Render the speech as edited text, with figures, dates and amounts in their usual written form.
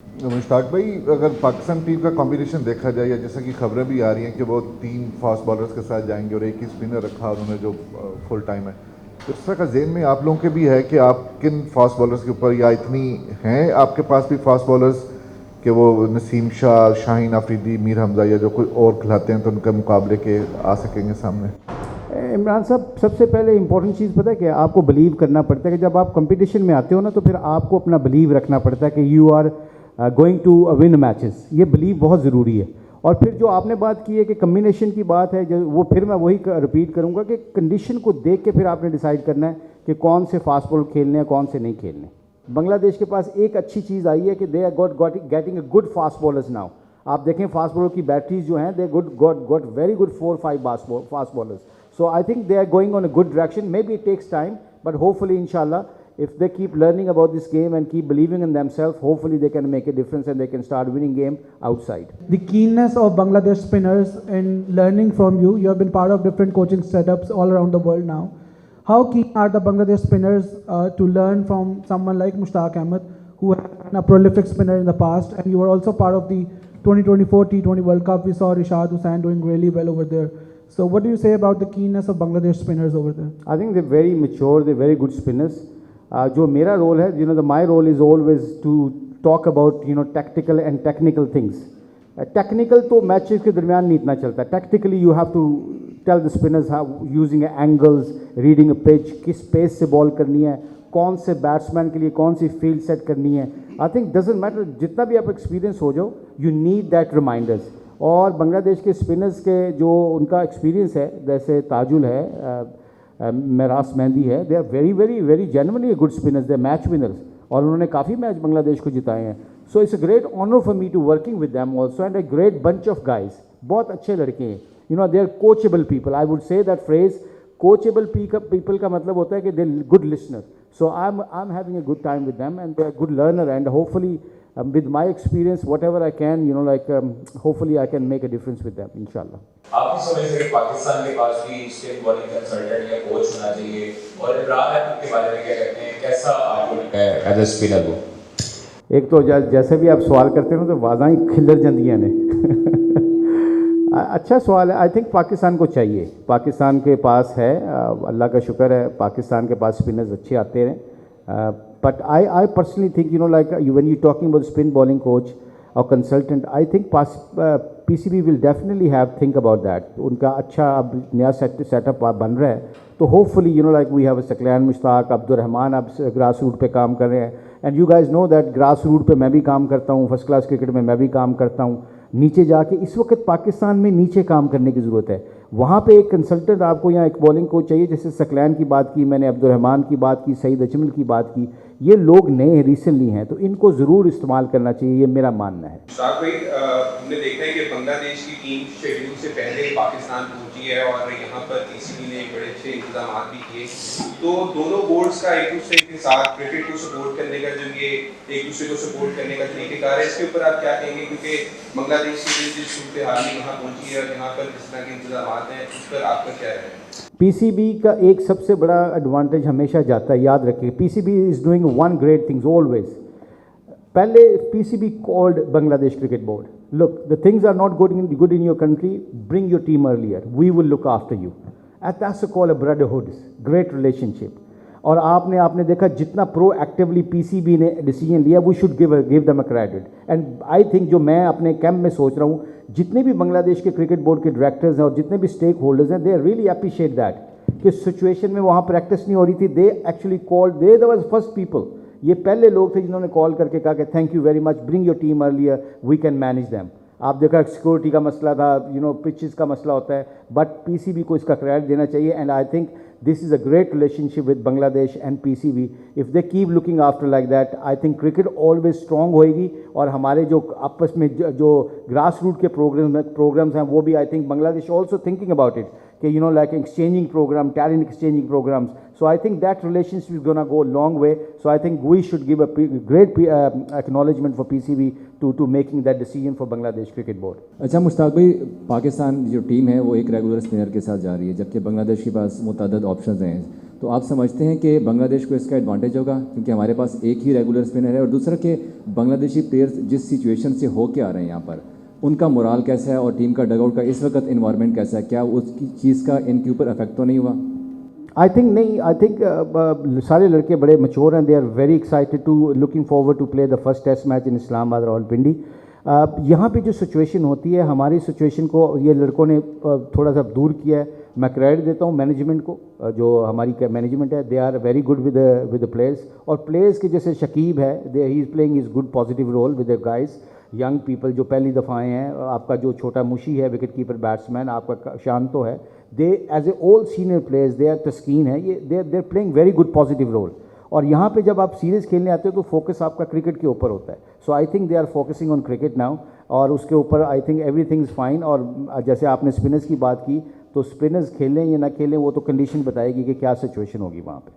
मुश्ताक भाई, अगर पाकिस्तान टीम का कॉम्बिनेशन देखा जाए, या जैसा कि खबरें भी आ रही हैं कि वो 3 फास्ट बॉलर्स के साथ जाएंगे और एक ही स्पिनर रखा उन्होंने जो फुल टाइम है, तो इस तरह का जेन में आप लोगों के भी है कि आप किन फास्ट बॉलर्स के ऊपर, या इतनी हैं आपके पास भी फास्ट बॉलर्स कि वो नसीम शाह, शाहीन आफरीदी, मीर हमजा या जो कोई और खिलाते हैं तो उनके मुकाबले के आ सकेंगे सामने? इमरान साहब, सबसे पहले इंपॉर्टेंट चीज़ पता है कि आपको बिलीव करना पड़ता है कि जब आप कंपटीशन में आते हो ना, तो फिर आपको अपना बिलीव रखना पड़ता है कि you are going to win matches. ये बिलीव बहुत ज़रूरी है। और फिर जो आपने बात की है कि कम्बिनेशन की बात है, जो वो फिर मैं वही रिपीट करूँगा कि कंडीशन को देख के फिर आपने डिसाइड करना है कि कौन से फास्ट बॉल खेलने हैं, कौन से नहीं खेलने। बांग्लादेश के पास एक अच्छी चीज़ आई है कि they are getting a good fast bowlers now. आप देखें फास्ट बॉलर की बैटरीज जो हैं, they got very good 4-5 fast bowlers. So I think they are going on a good direction. Maybe it takes time, but hopefully, inshallah, if they keep learning about this game and keep believing in themselves, hopefully they can make a difference and they can start winning game outside. The keenness of Bangladesh spinners in learning from you. You have been part of different coaching setups all around the world now. How keen are the Bangladesh spinners to learn from someone like Mushtaq Ahmed, who has been a prolific spinner in the past, and you were also part of the 2024 T20 World Cup. We saw Rishad Hussain doing really well over there. So what do you say about the keenness of Bangladesh spinners over there? I think they're very mature, they're very good spinners. जो मेरा role है, my role is always to talk about tactical and technical things. Technical तो matches के दरमियान नहीं इतना चलता. Tactically you have to tell the spinners how using angles, reading a pitch, किस पेस से बॉल करनी है, कौन से बैट्समैन के लिए कौन सी फील्ड सेट करनी है. आई थिंक डजेंट मैटर, जितना भी आप एक्सपीरियंस हो जाओ, यू नीड दैट रिमाइंडर्स. और बांग्लादेश के स्पिनर्स के जो उनका एक्सपीरियंस है, जैसे ताजुल है, मेरास मेहंदी है, they are very very very genuinely good spinners, they are match winners, और उन्होंने काफ़ी मैच बांग्लादेश को जिताए हैं. So it's a great honour for me to working with them also, and a great bunch of guys. बहुत अच्छे लड़के हैं. They are coachable people. I would say that phrase, coachable people का मतलब होता है कि they good listener. So I am having a good time with them, and they are good learner, and hopefully with my experience, whatever I can, hopefully I can make a difference with them, inshallah. आपकी समझ से पाकिस्तान के पास भी spin bowling consultant या coach होना चाहिए, और इमरान हाशमी के बारे में क्या कहते हैं, कैसा आपको लगता है एज अ स्पिनर वो? एक तो जैसे भी आप सवाल करते हो तो वाज़ा ही खिलर जांदियां ने. अच्छा सवाल है. आई थिंक पाकिस्तान को चाहिए. पाकिस्तान के पास है, अल्लाह का शुक्र है, पाकिस्तान के पास स्पिनर्स अच्छे आते हैं. But I personally think, when you're talking about spin bowling coach or consultant, I think PCB will definitely think about that. उनका अच्छा अब नया सेटअप बन रहा है, तो hopefully we have a Saqlain Mushtaq, Abdul Rahman अब ग्रास रूट पे काम कर रहे हैं. And you guys know that grass root पे मैं भी काम करता हूँ, फर्स्ट क्लास क्रिकेट में मैं भी काम करता हूँ. नीचे जाके इस वक्त पाकिस्तान में नीचे काम करने की ज़रूरत है. वहाँ पे एक कंसल्टेंट आपको, यहाँ एक बॉलिंग कोच चाहिए. जैसे सकलैन की बात की मैंने, अब्दुल रहमान की बात की, सईद अजमल की बात की. ये लोग नए रिसेंटली हैं, तो इनको ज़रूर इस्तेमाल करना चाहिए, ये मेरा मानना है. मुश्ताक भाई, हमने देखा है कि बांग्लादेश की टीम शेड्यूल से पहले पाकिस्तान पहुंची है, और यहाँ पर पीसीबी ने बड़े अच्छे इंतजाम भी किए. तो दोनों बोर्ड्स का एक दूसरे के साथ क्रिकेट को सपोर्ट करने का, जो ये एक दूसरे को सपोर्ट करने का तरीक़ेकार है, इसके ऊपर आप क्या कहेंगे? क्योंकि बांग्लादेश की जिस सूरत हाल में यहाँ पहुँची है और यहाँ पर जिस तरह के इंतजाम हैं, उस पर आपका क्या है? पीसीबी का एक सबसे बड़ा एडवांटेज हमेशा जाता है, याद रखिए, PCB is doing one great things always. पहले PCB called Bangladesh cricket board, look, the things are not good in your country, bring your team earlier, we will look after you. And that's called a brotherhood, great relationship. और आपने देखा जितना proactively PCB ने decision लिया, we should give them a credit. And I think जो मैं अपने camp में सोच रहा हूँ, जितने भी बांग्लादेश के क्रिकेट बोर्ड के डायरेक्टर्स हैं और जितने भी स्टेक होल्डर्स हैं, दे रियली अप्रिशिएट दैट कि सिचुएशन में वहाँ प्रैक्टिस नहीं हो रही थी, they actually called, they was first people, ये पहले लोग थे जिन्होंने कॉल करके कहा कि thank you very much, bring your team earlier, we can manage them. आप देखा सिक्योरिटी का मसला था, पिचेस का मसला होता है, बट पीसीबी को इसका क्रेडिट देना चाहिए. And I think this is a great relationship with Bangladesh and PCB. If they keep looking after like that, I think cricket always strong होएगी. और हमारे जो आपस में जो ग्रास रूट के प्रोग्राम्स हैं, वो भी I think Bangladesh also thinking about it, कि like exchanging program, talent exchanging programs. So I think that relationship is going to go a long way. So I think we should give a great acknowledgement for PCB to making that decision for Bangladesh Cricket Board. अच्छा मुश्ताक भाई, पाकिस्तान जो team है वो एक regular spinner के साथ जा रही है, जबकि बांग्लादेश के पास मुतअद्दिद ऑप्शंस हैं. तो आप समझते हैं कि बांग्लादेश को इसका एडवांटेज होगा, क्योंकि हमारे पास एक ही रेगुलर स्पिनर है, और दूसरा कि बांग्लादेशी प्लेयर्स जिस सिचुएशन से हो के आ रहे हैं यहाँ पर, उनका मोराल कैसा है और टीम का डगआउट का इस वक्त इन्वायरमेंट कैसा है, क्या उसकी चीज़ का इनके ऊपर इफेक्ट तो नहीं हुआ? आई थिंक नहीं, आई थिंक सारे लड़के बड़े मच्योर हैं, they are very excited to looking forward to play the first test match in Islamabad Rawalpindi. यहाँ पे जो सिचुएशन होती है, हमारी सिचुएशन को ये लड़कों ने थोड़ा सा दूर किया है। मैं क्रेडिट देता हूँ मैनेजमेंट को, जो हमारी मैनेजमेंट है, they are very good with the players, और प्लेयर्स के जैसे शकीब है, they he is playing is good positive role with the guys young people जो पहली दफ़ा आए हैं। आपका जो छोटा मुशी है विकेट कीपर बैट्समैन, आपका शांतो है, they as a all senior players, they are Taskin है, ये they are playing very good positive role. और यहाँ पे जब आप सीरीज़ खेलने आते हो तो फोकस आपका क्रिकेट के ऊपर होता है। So I think they are focusing on cricket now, और उसके ऊपर I think everything is fine. और जैसे आपने स्पिनर्स की बात की, तो स्पिनर्स खेलें या ना खेलें वो तो कंडीशन बताएगी कि क्या सिचुएशन होगी वहाँ पे।